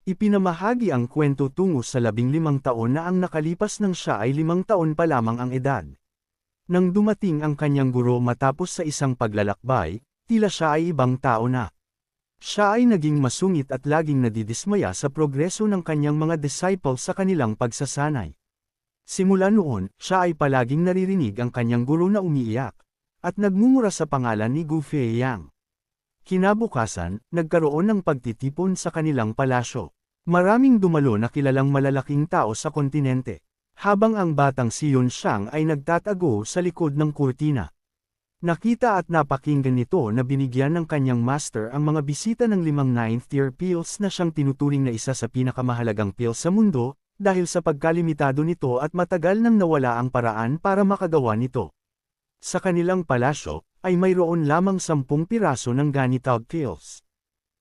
Ipinamahagi ang kwento tungo sa 15 taon na ang nakalipas nang siya ay 5 taon pa lamang ang edad. Nang dumating ang kanyang guro matapos sa isang paglalakbay, tila siya ay ibang tao na. Siya ay naging masungit at laging nadidismaya sa progreso ng kanyang mga disciples sa kanilang pagsasanay. Simula noon, siya ay palaging naririnig ang kanyang guro na umiiyak, at nagmumura sa pangalan ni Gu Feiyang. Kinabukasan, nagkaroon ng pagtitipon sa kanilang palasyo. Maraming dumalo na kilalang malalaking tao sa kontinente, habang ang batang si Yun Xiang ay nagtatago sa likod ng kurtina. Nakita at napakinggan nito na binigyan ng kanyang master ang mga bisita ng 5 9th-tier pills na siyang tinuturing na isa sa pinakamahalagang pills sa mundo, dahil sa pagkalimitado nito at matagal nang nawala ang paraan para makagawa nito. Sa kanilang palasyo, ay mayroon lamang 10 piraso ng ganitawag pills.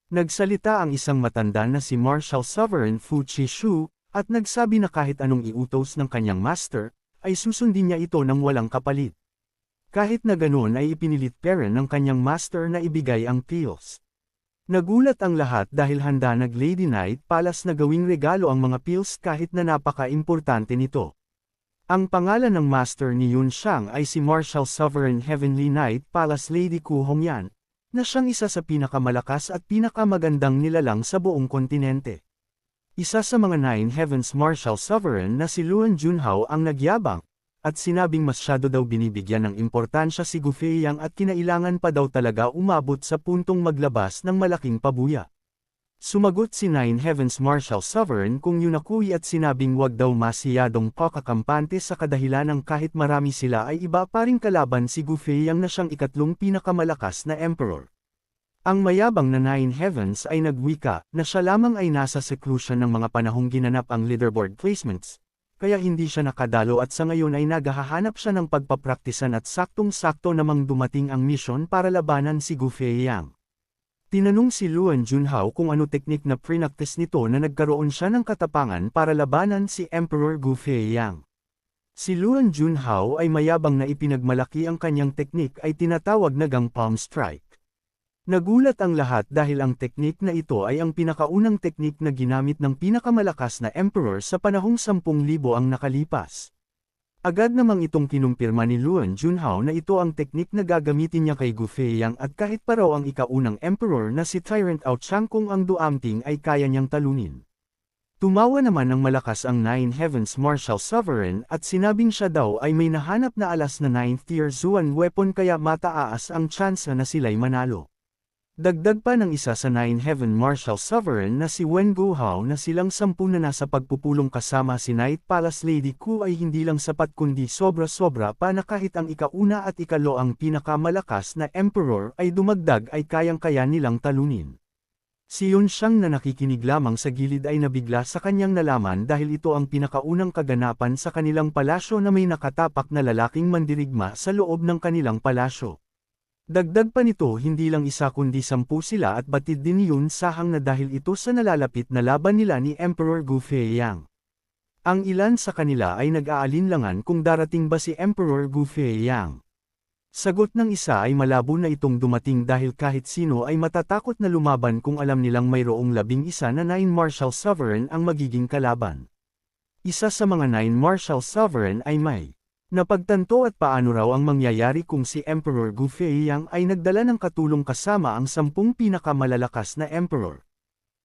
Nagsalita ang isang matanda na si Marshal Sovereign Fu Qishu, at nagsabi na kahit anong iutos ng kanyang master, ay susundin niya ito ng walang kapalit. Kahit na ganoon ay ipinilit pera ng kanyang master na ibigay ang pills. Nagulat ang lahat dahil handa nag-Lady Night Palace na gawing regalo ang mga pills kahit na napaka-importante nito. Ang pangalan ng master ni Yun Xiang ay si Marshal Sovereign Heavenly Night Palace Lady Ku Hongyan, na siyang isa sa pinakamalakas at pinakamagandang nilalang sa buong kontinente. Isa sa mga 9 Heavens Marshal Sovereign na si Luan Junhao ang nagyabang, at sinabing masyado daw binibigyan ng importansya si Gu Feiyang at kinailangan pa daw talaga umabot sa puntong maglabas ng malaking pabuya. Sumagot si 9 Heavens Marshal Sovereign kung Yunakui at sinabing wag daw masiyadong pakakampante sa kadahilanang kahit marami sila ay iba pa ring kalaban si Gu Feiyang na siyang ikatlong pinakamalakas na emperor. Ang mayabang na 9 Heavens ay nagwika na siya lamang ay nasa seclusion ng mga panahong ginanap ang leaderboard placements, kaya hindi siya nakadalo at sa ngayon ay naghahanap siya ng pagpapraktisan at saktong-sakto namang dumating ang misyon para labanan si Gu Feiyang. Tinanong si Luan Junhao kung ano teknik na prinaktis nito na nagkaroon siya ng katapangan para labanan si Emperor Gu Feiyang. Si Luan Junhao ay mayabang na ipinagmalaki ang kanyang teknik ay tinatawag na Gang Palm Strike. Nagulat ang lahat dahil ang teknik na ito ay ang pinakaunang teknik na ginamit ng pinakamalakas na emperor sa panahong 10,000 ang nakalipas. Agad namang itong kinumpirma ni Luan Junhao na ito ang teknik na gagamitin niya kay Gu Feiyang at kahit pa raw ang ikaunang emperor na si Tyrant Ao Chang kung ang duamting ay kaya niyang talunin. Tumawa naman ng malakas ang 9 Heavens Marshal Sovereign at sinabing siya daw ay may nahanap na alas na 9th tier Zuan weapon kaya mataas ang tsansa na sila'y manalo. Dagdag pa ng isa sa 9 Heaven Marshal Sovereign na si Wen Guhao na silang 10 na nasa pagpupulong kasama si Night Palace Lady Ku ay hindi lang sapat kundi sobra-sobra pa na kahit ang ikauna at ikalo ang pinakamalakas na emperor ay dumagdag ay kayang-kaya nilang talunin. Si Yun Xiang na nakikinig lamang sa gilid ay nabigla sa kanyang nalaman dahil ito ang pinakaunang kaganapan sa kanilang palasyo na may nakatapak na lalaking mandirigma sa loob ng kanilang palasyo. Dagdag pa nito hindi lang isa kundi 10 sila at batid din Yun Sahang na dahil ito sa nalalapit na laban nila ni Emperor Gu Feiyang. Ang ilan sa kanila ay nag-aalinlangan kung darating ba si Emperor Gu Feiyang. Sagot ng isa ay malabo na itong dumating dahil kahit sino ay matatakot na lumaban kung alam nilang mayroong 11 na 9 Marshal Sovereign ang magiging kalaban. Isa sa mga 9 Marshal Sovereign ay may napagtanto at paano raw ang mangyayari kung si Emperor Gu Feiyang ay nagdala ng katulong kasama ang 10 pinakamalalakas na emperor.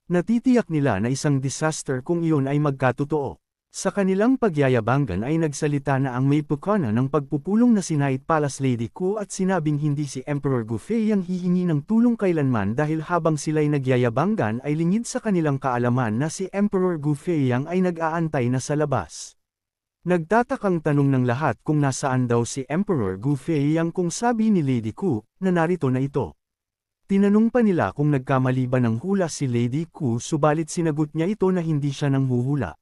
Natitiyak nila na isang disaster kung iyon ay magkatotoo. Sa kanilang pagyayabangan ay nagsalita na ang may pukana ng pagpupulong na si Night Palace Lady Ku at sinabing hindi si Emperor Gu Feiyang hihingi ng tulong kailanman dahil habang sila'y nagyayabangan ay lingid sa kanilang kaalaman na si Emperor Gu Feiyang ay nag-aantay na sa labas. Nagtatakang tanong ng lahat kung nasaan daw si Emperor Gu Feiyang kung sabi ni Lady Ku, na narito na ito. Tinanong pa nila kung nagkamali ba ng hula si Lady Ku subalit sinagot niya ito na hindi siya nanghuhula.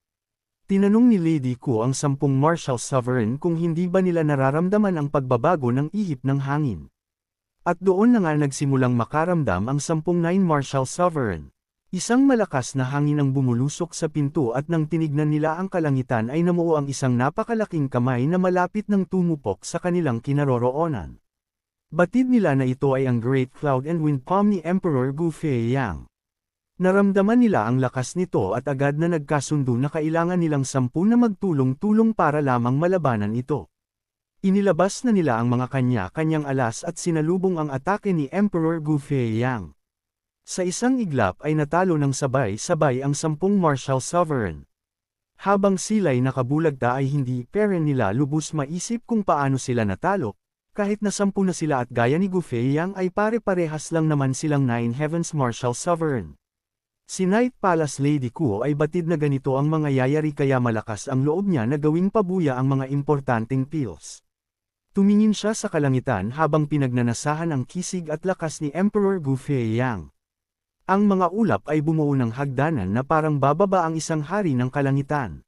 Tinanong ni Lady Ku ang 10 Marshal Sovereign kung hindi ba nila nararamdaman ang pagbabago ng ihip ng hangin. At doon na nga nagsimulang makaramdam ang 10 9 Marshal Sovereign. Isang malakas na hangin ang bumulusok sa pinto at nang tinignan nila ang kalangitan ay namuo ang isang napakalaking kamay na malapit ng tumupok sa kanilang kinaroroonan. Batid nila na ito ay ang Great Cloud and Wind Palm ni Emperor Gu Feiyang. Naramdaman nila ang lakas nito at agad na nagkasundo na kailangan nilang 10 na magtulong-tulong para lamang malabanan ito. Inilabas na nila ang mga kanya-kanyang alas at sinalubong ang atake ni Emperor Gu Feiyang. Sa isang iglap ay natalo ng sabay-sabay ang 10 martial sovereign. Habang sila'y nakabulagta ay hindi pa rin nila lubos maisip kung paano sila natalo, kahit na 10 na sila at gaya ni Gu Feiyang ay pare-parehas lang naman silang 9 Heavens martial sovereign. Si Night Palace Lady Kuo ay batid na ganito ang mga yayari kaya malakas ang loob niya na gawing pabuya ang mga importanteng pills. Tumingin siya sa kalangitan habang pinagnanasahan ang kisig at lakas ni Emperor Gu Feiyang. Ang mga ulap ay bumuo ng hagdanan na parang bababa ang isang hari ng kalangitan.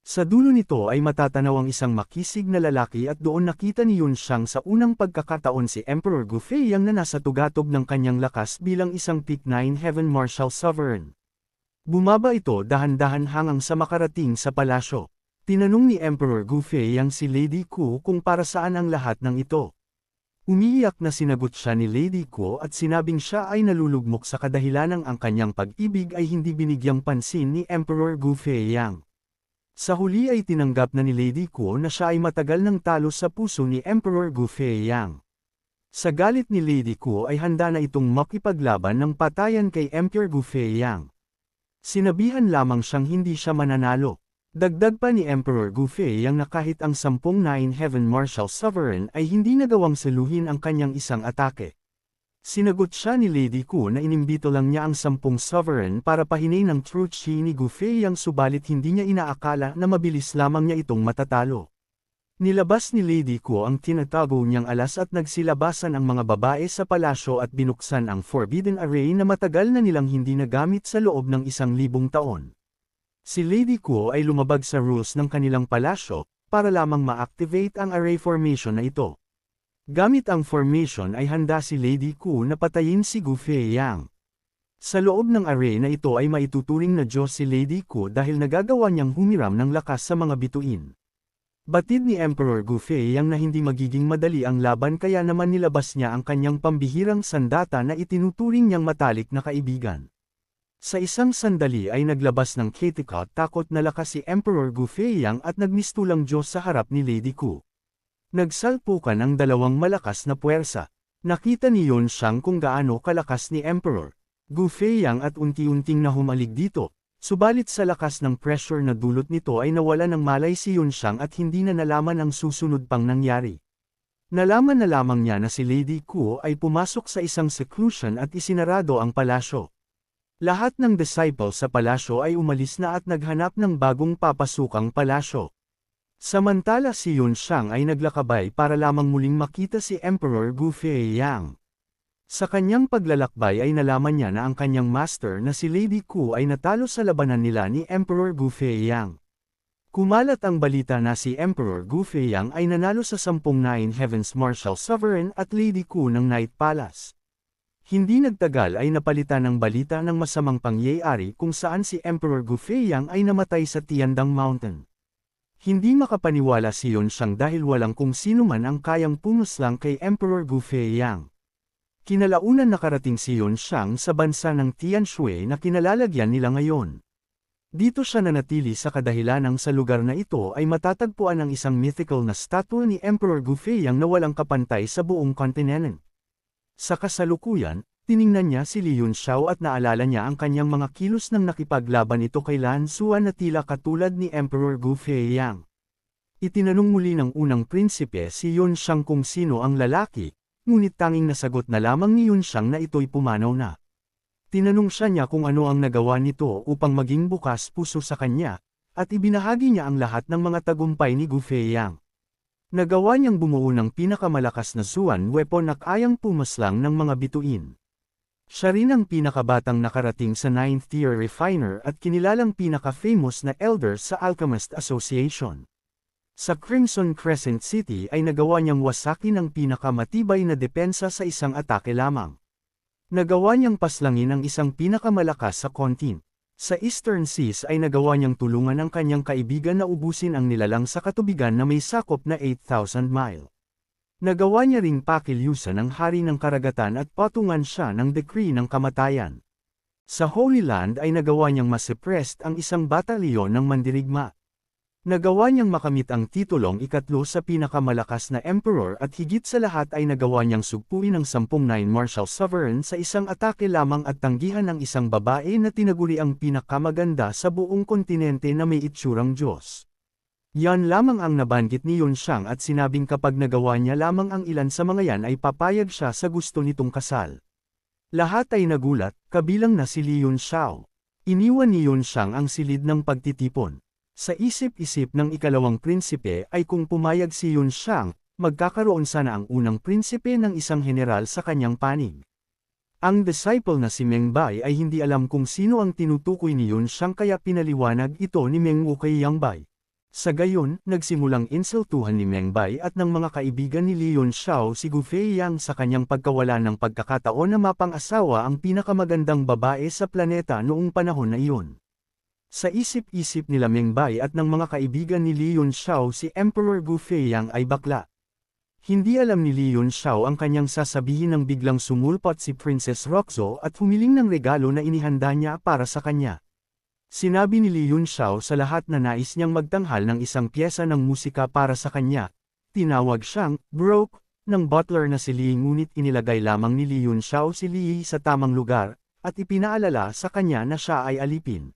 Sa dulo nito ay matatanaw ang isang makisig na lalaki at doon nakita ni Yun Xiang sa unang pagkakataon si Emperor Gu Feiyang na nasa tugatog ng kanyang lakas bilang isang Peak 9 Heaven Martial Sovereign. Bumaba ito dahan-dahan hanggang sa makarating sa palasyo. Tinanong ni Emperor Gu Feiyang si Lady Ku kung para saan ang lahat ng ito. Umiiyak na sinagot siya ni Lady Ku at sinabing siya ay nalulugmok sa kadahilanang ang kanyang pag-ibig ay hindi binigyang pansin ni Emperor Gu Feiyang. Sa huli ay tinanggap na ni Lady Ku na siya ay matagal ng talo sa puso ni Emperor Gu Feiyang. Sa galit ni Lady Ku ay handa na itong makipaglaban ng patayan kay Emperor Gu Feiyang. Sinabihan lamang siyang hindi siya mananalo. Dagdag pa ni Emperor Gu Feiyang na kahit ang 10 9 Heaven Martial Sovereign ay hindi nagawang saluhin ang kanyang isang atake. Sinagot siya ni Lady Ku na inimbito lang niya ang 10 sovereign para pahinay ng true chi ni Gu Feiyang subalit hindi niya inaakala na mabilis lamang niya itong matatalo. Nilabas ni Lady Ku ang tinatago niyang alas at nagsilabasan ang mga babae sa palasyo at binuksan ang Forbidden Array na matagal na nilang hindi nagamit sa loob ng 1,000 taon. Si Lady Ku ay lumabag sa rules ng kanilang palasyo para lamang ma-activate ang array formation na ito. Gamit ang formation ay handa si Lady Ku na patayin si Gu Feiyang. Sa loob ng array na ito ay maituturing na Diyos si Lady Ku dahil nagagawa niyang humiram ng lakas sa mga bituin. Batid ni Emperor Gu Feiyang na hindi magiging madali ang laban kaya naman nilabas niya ang kanyang pambihirang sandata na itinuturing niyang matalik na kaibigan. Sa isang sandali ay naglabas ng Ketikot takot na lakas si Emperor Gu Feiyang at nagmistulang Diyos sa harap ni Lady Ku. Nagsalpukan ang dalawang malakas na puwersa. Nakita ni Yun Xiang kung gaano kalakas ni Emperor Gu Feiyang at unti-unting nahumalig dito, subalit sa lakas ng pressure na dulot nito ay nawala ng malay si Yun Xiang at hindi na nalaman ang susunod pang nangyari. Nalaman na lamang niya na si Lady Ku ay pumasok sa isang seclusion at isinarado ang palasyo. Lahat ng disciples sa palasyo ay umalis na at naghanap ng bagong papasukang palasyo. Samantala si Yun Xiang ay naglakabay para lamang muling makita si Emperor Gu Feiyang. Sa kanyang paglalakbay ay nalaman niya na ang kanyang master na si Lady Ku ay natalo sa labanan nila ni Emperor Gu Feiyang. Kumalat ang balita na si Emperor Gu Feiyang ay nanalo sa 10 9 Heavens Martial Sovereign at Lady Ku ng Night Palace. Hindi nagtagal ay napalitan ng balita ng masamang pangyayari kung saan si Emperor Gu Feiyang ay namatay sa Tiandang Mountain. Hindi makapaniwala si Yun Xiang dahil walang kung sino man ang kayang pumuslang kay Emperor Gu Feiyang. Kinalaunan nakarating si Yun Xiang sa bansa ng Tianshui na kinalalagyan nila ngayon. Dito siya nanatili sa kadahilanang sa lugar na ito ay matatagpuan ang isang mythical na statue ni Emperor Gu Feiyang na walang kapantay sa buong kontinente. Sa kasalukuyan, tiningnan niya si Li Yunxiao at naalala niya ang kanyang mga kilos nang nakipaglaban ito kay Lan Xuan na tila katulad ni Emperor Gu Feiyang. Itinanong muli ng unang prinsipe si Yun Xiang kung sino ang lalaki, ngunit tanging nasagot na lamang ni Yun Xiang na ito'y pumanaw na. Tinanong siya niya kung ano ang nagawa nito upang maging bukas puso sa kanya, at ibinahagi niya ang lahat ng mga tagumpay ni Gu Feiyang. Nagawa niyang bumuo ng pinakamalakas na Xuan weapon na kayang pumaslang ng mga bituin. Siya rin ang pinakabatang nakarating sa 9th tier refiner at kinilalang pinaka-famous na elder sa Alchemist Association. Sa Crimson Crescent City ay nagawa niyang wasakin ang pinakamatibay na depensa sa isang atake lamang. Nagawa niyang paslangin ang isang pinakamalakas sa kontin. Sa Eastern Seas ay nagawa niyang tulungan ang kanyang kaibigan na ubusin ang nilalang sa katubigan na may sakop na 8,000 mile. Nagawa niya ring pakilyusan ang hari ng karagatan at patungan siya ng decree ng kamatayan. Sa Holy Land ay nagawa niyang masuppressed ang isang batalyon ng mandirigma. Nagawa niyang makamit ang titulong ikatlo sa pinakamalakas na emperor at higit sa lahat ay nagawa niyang sugpuin ang 10 Nine Martial Sovereign sa isang atake lamang at tanggihan ang isang babae na tinaguri ang pinakamaganda sa buong kontinente na may itsurang Diyos. Yan lamang ang nabanggit ni Yun Xiang at sinabing kapag nagawa niya lamang ang ilan sa mga yan ay papayag siya sa gusto nitong kasal. Lahat ay nagulat, kabilang na si Li Yun Xiao. Iniwan ni Yun Xiang ang silid ng pagtitipon. Sa isip-isip ng ikalawang prinsipe ay kung pumayag si Yun Xiang, magkakaroon sana ang unang prinsipe ng isang general sa kanyang panig. Ang disciple na si Meng Bai ay hindi alam kung sino ang tinutukoy ni Yun Xiang kaya pinaliwanag ito ni Meng Wu kay Yang Bai. Sa gayon, nagsimulang insultuhan ni Meng Bai at ng mga kaibigan ni Li Yun Xiao si Gu Feiyang sa kanyang pagkawala ng pagkakataon na mapang-asawa ang pinakamagandang babae sa planeta noong panahon na iyon. Sa isip-isip nila Meng Bai at ng mga kaibigan ni Li Yun Xiao si Emperor Gu Feiyang ay bakla. Hindi alam ni Li Yun Xiao ang kanyang sasabihin nang biglang sumulpot si Princess Roxo at humiling ng regalo na inihanda niya para sa kanya. Sinabi ni Li Yun Xiao sa lahat na nais niyang magtanghal ng isang pyesa ng musika para sa kanya. Tinawag siyang broke ng butler na si Li ngunit inilagay lamang ni Li Yun Xiao si Li sa tamang lugar at ipinaalala sa kanya na siya ay alipin.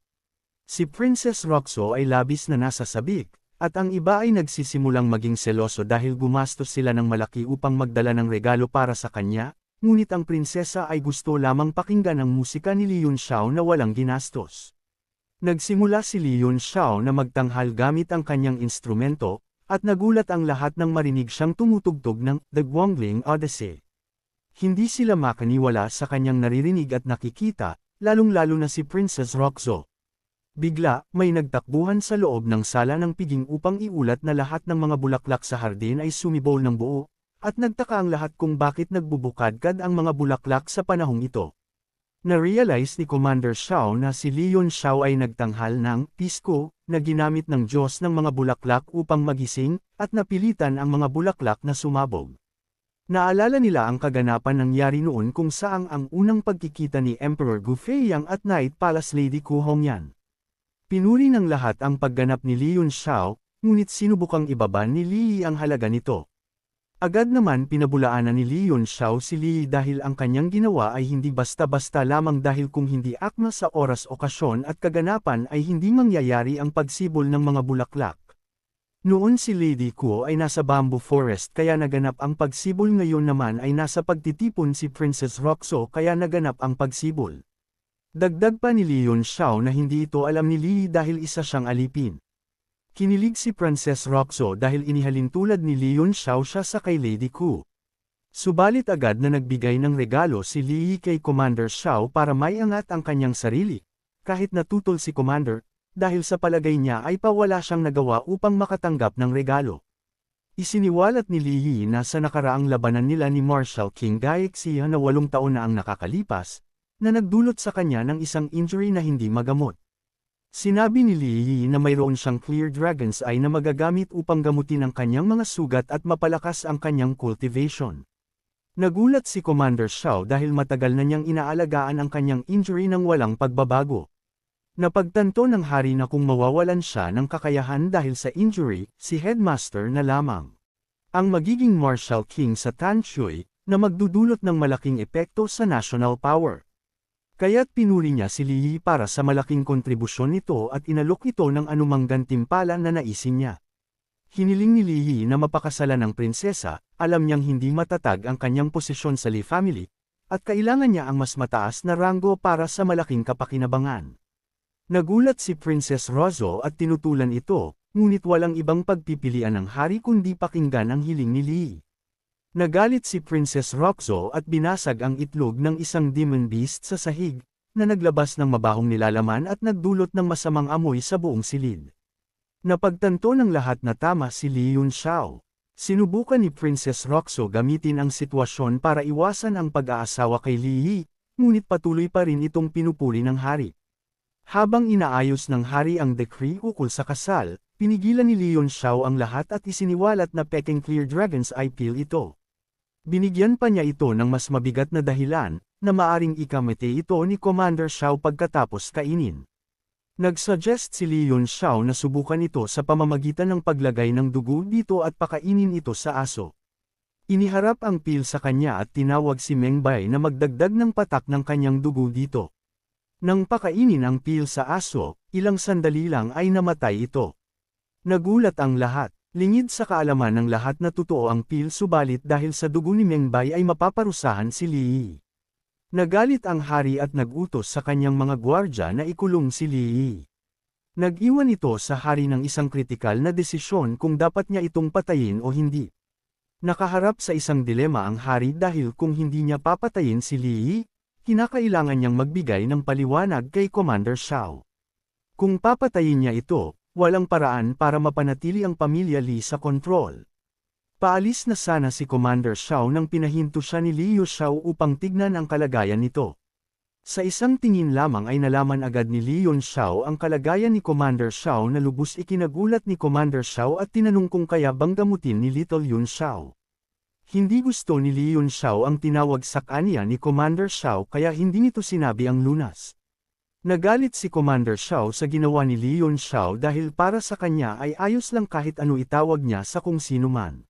Si Princess Roxo ay labis na nasasabik, at ang iba ay nagsisimulang maging seloso dahil gumastos sila ng malaki upang magdala ng regalo para sa kanya, ngunit ang prinsesa ay gusto lamang pakinggan ang musika ni Li Yun Xiao na walang ginastos. Nagsimula si Li Yun Xiao na magtanghal gamit ang kanyang instrumento, at nagulat ang lahat nang marinig siyang tumutugtog ng The Guangling Odyssey. Hindi sila makaniwala sa kanyang naririnig at nakikita, lalong-lalo na si Princess Roxo. Bigla, may nagtakbuhan sa loob ng sala ng piging upang iulat na lahat ng mga bulaklak sa hardin ay sumibol ng buo, at nagtaka ang lahat kung bakit nagbubukadkad ang mga bulaklak sa panahong ito. Na-realize ni Commander Xiao na si Li Yun Xiao ay nagtanghal ng pisko na ginamit ng Diyos ng mga bulaklak upang magising at napilitan ang mga bulaklak na sumabog. Naalala nila ang kaganapan nangyari noon kung saang ang unang pagkikita ni Emperor Gu Feiyang at Night Palace Lady Ku Hongyan. Pinuri ng lahat ang pagganap ni Li Yun Xiao, ngunit sinubukang ibaba ni Li ang halaga nito. Agad naman pinabulaanan ni Li Yun Xiao si Li dahil ang kanyang ginawa ay hindi basta-basta lamang dahil kung hindi akma sa oras okasyon at kaganapan ay hindi mangyayari ang pagsibol ng mga bulaklak. Noon si Lady Kuo ay nasa bamboo forest kaya naganap ang pagsibol ngayon naman ay nasa pagtitipon si Princess Roxo kaya naganap ang pagsibol. Dagdag pa ni Li Yun Xiao na hindi ito alam ni Li dahil isa siyang alipin. Kinilig si Princess Roxo dahil inihalin tulad ni Li Yun Xiao siya sa kay Lady Ku. Subalit agad na nagbigay ng regalo si Li kay Commander Xiao para maiangat ang kanyang sarili, kahit natutol si Commander, dahil sa palagay niya ay pawala siyang nagawa upang makatanggap ng regalo. Isiniwalat ni Li na sa nakaraang labanan nila ni Marshal King Gaixia na 8 taon na ang nakakalipas, na nagdulot sa kanya ng isang injury na hindi magamot. Sinabi ni Li na mayroon siyang Clear Dragon's Eye na magagamit upang gamutin ang kanyang mga sugat at mapalakas ang kanyang cultivation. Nagulat si Commander Xiao dahil matagal na niyang inaalagaan ang kanyang injury nang walang pagbabago. Napagtanto ng hari na kung mawawalan siya ng kakayahan dahil sa injury, si Headmaster na lamang ang magiging Marshal King sa Tanshui, na magdudulot ng malaking epekto sa national power. Kaya't pinuri niya si Li para sa malaking kontribusyon nito at inalok ito ng anumang gantimpala na naisin niya. Hiniling ni Li na mapakasalan ng prinsesa, alam niyang hindi matatag ang kanyang posisyon sa Li family, at kailangan niya ang mas mataas na ranggo para sa malaking kapakinabangan. Nagulat si Princess Roxo at tinutulan ito, ngunit walang ibang pagpipilian ng hari kundi pakinggan ang hiling ni Li. Nagalit si Princess Roxo at binasag ang itlog ng isang demon beast sa sahig, na naglabas ng mabahong nilalaman at nagdulot ng masamang amoy sa buong silid. Napagtanto ng lahat na tama si Li Yun Xiao. Sinubukan ni Princess Roxo gamitin ang sitwasyon para iwasan ang pag-aasawa kay Li, ngunit patuloy pa rin itong pinupuri ng hari. Habang inaayos ng hari ang decree ukol sa kasal, pinigilan ni Li Yun Xiao ang lahat at isiniwalat na peking Clear Dragon's Eye pill ito. Binigyan pa niya ito ng mas mabigat na dahilan, na maaring ikamete ito ni Commander Xiao pagkatapos kainin. Nagsuggest si Li Yunxiao na subukan ito sa pamamagitan ng paglagay ng dugo dito at pakainin ito sa aso. Iniharap ang pil sa kanya at tinawag si Meng Bai na magdagdag ng patak ng kanyang dugo dito. Nang pakainin ang pil sa aso, ilang sandali lang ay namatay ito. Nagulat ang lahat, lingid sa kaalaman ng lahat na totoo ang pil subalit dahil sa dugo ni Meng Bai ay mapaparusahan si Li Yi. Nagalit ang hari at nagutos sa kanyang mga gwardya na ikulong si Li Yi. Nag-iwan ito sa hari ng isang kritikal na desisyon kung dapat niya itong patayin o hindi. Nakaharap sa isang dilema ang hari dahil kung hindi niya papatayin si Li Yi, kinakailangan niyang magbigay ng paliwanag kay Commander Xiao. Kung papatayin niya ito, walang paraan para mapanatili ang pamilya Li sa kontrol. Paalis na sana si Commander Xiao nang pinahinto siya ni Li Yunxiao upang tignan ang kalagayan nito. Sa isang tingin lamang ay nalaman agad ni Li Yunxiao ang kalagayan ni Commander Xiao na lubos ikinagulat ni Commander Xiao at tinanong kung kaya bang gamutin ni Little Yunxiao. Hindi gusto ni Li Yunxiao ang tinawag sa kanya ni Commander Xiao kaya hindi nito sinabi ang lunas. Nagalit si Commander Xiao sa ginawa ni Li Yunxiao dahil para sa kanya ay ayos lang kahit ano itawag niya sa kung sino man.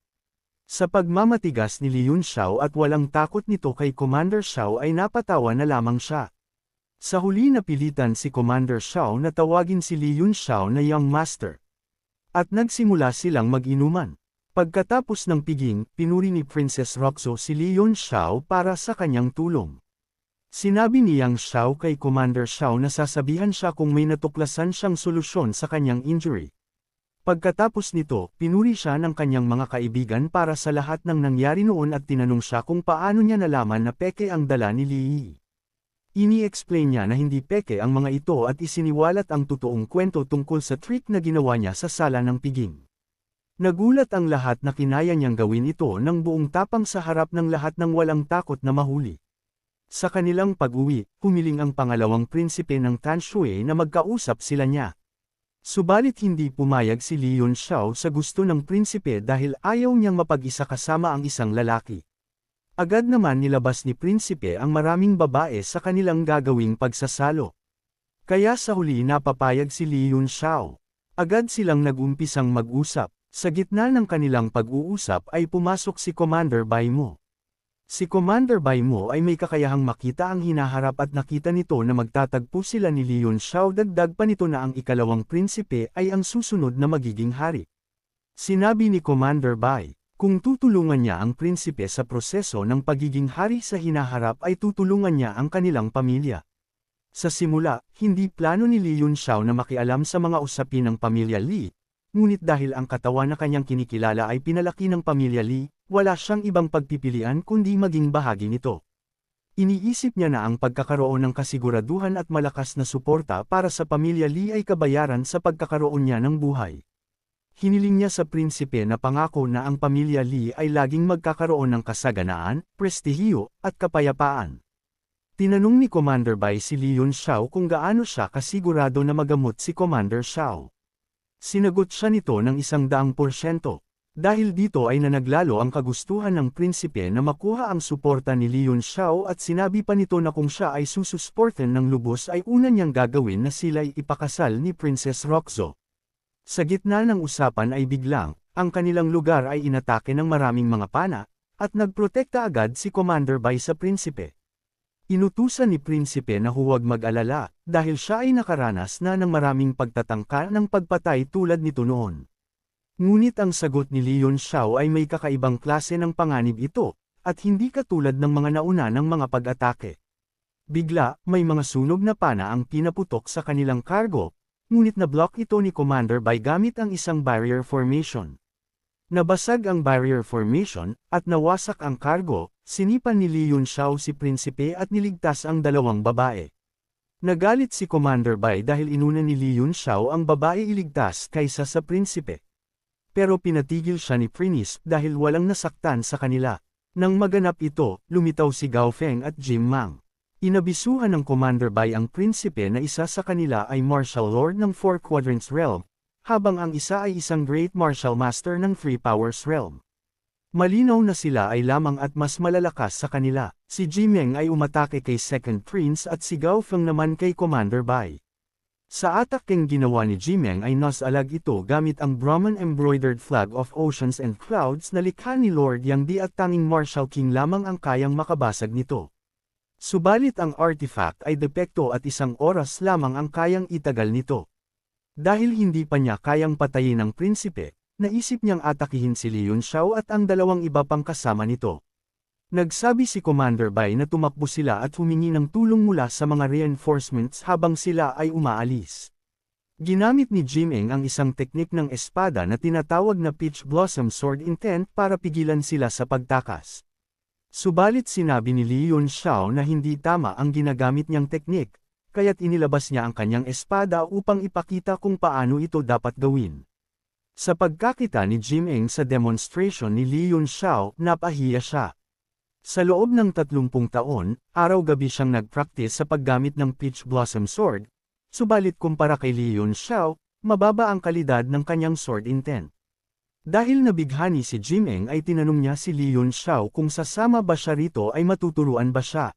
Sa pagmamatigas ni Li Yunxiao at walang takot nito kay Commander Xiao ay napatawa na lamang siya. Sa huli napilitan si Commander Xiao na tawagin si Li Yunxiao na Young Master. At nagsimula silang mag-inuman. Pagkatapos ng piging, pinuri ni Princess Roxo si Li Yunxiao para sa kanyang tulong. Sinabi ni Yang Xiao kay Commander Xiao na sasabihan siya kung may natuklasan siyang solusyon sa kanyang injury. Pagkatapos nito, pinuri siya ng kanyang mga kaibigan para sa lahat ng nangyari noon at tinanong siya kung paano niya nalaman na peke ang dala ni Li Yi. Ini-explain niya na hindi peke ang mga ito at isiniwalat ang totoong kwento tungkol sa trick na ginawa niya sa sala ng piging. Nagulat ang lahat na kinaya niyang gawin ito ng buong tapang sa harap ng lahat ng walang takot na mahuli. Sa kanilang pag-uwi, humiling ang pangalawang prinsipe ng Tanshui na magkausap sila niya. Subalit hindi pumayag si Li Yunxiao sa gusto ng prinsipe dahil ayaw niyang mapag-isa kasama ang isang lalaki. Agad naman nilabas ni prinsipe ang maraming babae sa kanilang gagawing pagsasalo. Kaya sa huli napapayag si Li Yunxiao. Agad silang nag-umpisang mag-usap. Sa gitna ng kanilang pag-uusap ay pumasok si Commander Bai Mo. Si Commander Bai Mo ay may kakayahang makita ang hinaharap at nakita nito na magtatagpo sila ni Li Yunxiao dagdag pa nito na ang ikalawang prinsipe ay ang susunod na magiging hari. Sinabi ni Commander Bai, kung tutulungan niya ang prinsipe sa proseso ng pagiging hari sa hinaharap ay tutulungan niya ang kanilang pamilya. Sa simula, hindi plano ni Li Yunxiao na makialam sa mga usapin ng pamilya Li, ngunit dahil ang katawan na kanyang kinikilala ay pinalaki ng pamilya Li, wala siyang ibang pagpipilian kundi maging bahagi nito. Iniisip niya na ang pagkakaroon ng kasiguraduhan at malakas na suporta para sa pamilya Li ay kabayaran sa pagkakaroon niya ng buhay. Hiniling niya sa prinsipe na pangako na ang pamilya Li ay laging magkakaroon ng kasaganaan, prestihiyo, at kapayapaan. Tinanong ni Commander Bai si Li Yunxiao kung gaano siya kasigurado na magamot si Commander Xiao. Sinagot siya nito ng 100%. Dahil dito ay nanaglalo ang kagustuhan ng prinsipe na makuha ang suporta ni Li Yunxiao at sinabi pa nito na kung siya ay susuporten ng lubos ay una niyang gagawin na sila'y ipakasal ni Princess Roxo. Sa gitna ng usapan ay biglang, ang kanilang lugar ay inatake ng maraming mga pana, at nagprotekta agad si Commander Bai sa prinsipe. Inutusan ni prinsipe na huwag mag-alala, dahil siya ay nakaranas na ng maraming pagtatangka ng pagpatay tulad nito noon. Ngunit ang sagot ni Li Yunxiao ay may kakaibang klase ng panganib ito, at hindi katulad ng mga nauna ng mga pag-atake. Bigla, may mga sunog na pana ang pinaputok sa kanilang kargo, ngunit na-block ito ni Commander Bai gamit ang isang barrier formation. Nabasag ang barrier formation, at nawasak ang kargo, sinipan ni Li Yunxiao si prinsipe at niligtas ang dalawang babae. Nagalit si Commander Bai dahil inuna ni Li Yunxiao ang babae iligtas kaysa sa prinsipe. Pero pinatigil siya ni Prince dahil walang nasaktan sa kanila. Nang maganap ito, lumitaw si Gao Feng at Jim Mang. Inabisuhan ng Commander Bai ang prinsipe na isa sa kanila ay Martial Lord ng Four Quadrants Realm, habang ang isa ay isang Great Martial Master ng Three Powers Realm. Malinaw na sila ay lamang at mas malalakas sa kanila. Si Jimeng ay umatake kay Second Prince at si Gao Feng naman kay Commander Bai. Sa atakeng ginawa ni Jimeng ay nasalag ito gamit ang Brahman embroidered flag of oceans and clouds na likha ni Lord Yang Di at tanging Martial King lamang ang kayang makabasag nito. Subalit ang artifact ay depekto at isang oras lamang ang kayang itagal nito. Dahil hindi pa niya kayang patayin ang prinsipe, naisip niyang atakihin si Li Yunxiao at ang dalawang iba pang kasama nito. Nagsabi si Commander Bai na tumakbo sila at humingi ng tulong mula sa mga reinforcements habang sila ay umaalis. Ginamit ni Jimeng ang isang teknik ng espada na tinatawag na Peach Blossom Sword Intent para pigilan sila sa pagtakas. Subalit sinabi ni Li Yunxiao na hindi tama ang ginagamit niyang teknik, kaya't inilabas niya ang kanyang espada upang ipakita kung paano ito dapat gawin. Sa pagkakita ni Jimeng sa demonstration ni Li Yunxiao, napahiya siya. Sa loob ng 30 taon, araw-gabi siyang nag-practice sa paggamit ng Peach Blossom Sword, subalit kumpara kay Li Yunxiao, mababa ang kalidad ng kanyang sword intent. Dahil nabighani si Jimeng ay tinanong niya si Li Yunxiao kung sasama ba siya rito ay matuturuan ba siya.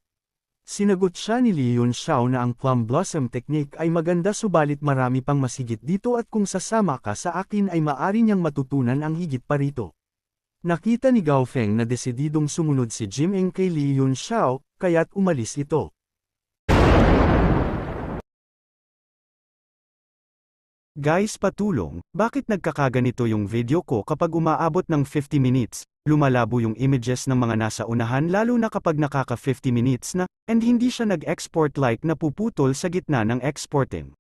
Sinagot siya ni Li Yunxiao na ang Plum Blossom Technique ay maganda subalit marami pang masigit dito at kung sasama ka sa akin ay maari niyang matutunan ang higit pa rito. Nakita ni Gao Feng na desididong sumunod si Jimeng kay Li Yunxiao, kaya't umalis ito. Guys, patulong, bakit nagkakaganito yung video ko kapag umaabot ng 50 minutes? Lumalabo yung images ng mga nasa unahan lalo na kapag nakaka 50 minutes na, and hindi siya nag-export like napuputol sa gitna ng exporting.